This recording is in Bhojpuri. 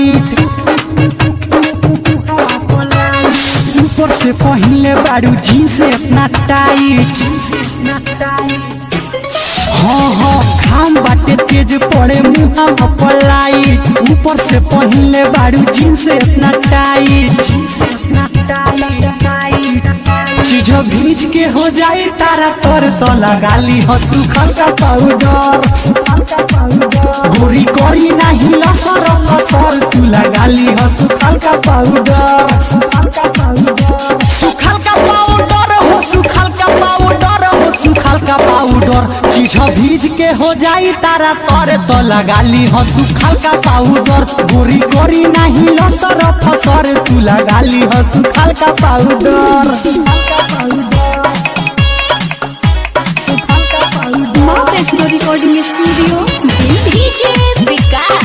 लाइट ऊपर से पहले बारू जींस इतना टाइट। हाँ हाँ घाम बाटे तेज पड़े मुँह पर लाइट ऊपर से पहले बारू जींस इतना टाइट। चीज भीज के हो जाए तारा तर तो लगा ली हो सूखल का पाउडर गोरी गोरी नहीं लसर लसर तू लगा ली हो सूखल का पाउडर सूखल का पाउडर हो सूखल का पाउडर हो सूखल का पाउडर चीज भीज के हो जाए तारा तर तो लगा ली हो सूखल का पाउडर गोरी गोरी नहीं लसर फसर तू लगा ली हो सूखल का पाउडर। माँ वैष्णो रिकॉर्डिंग स्टूडियो डीजे विकास।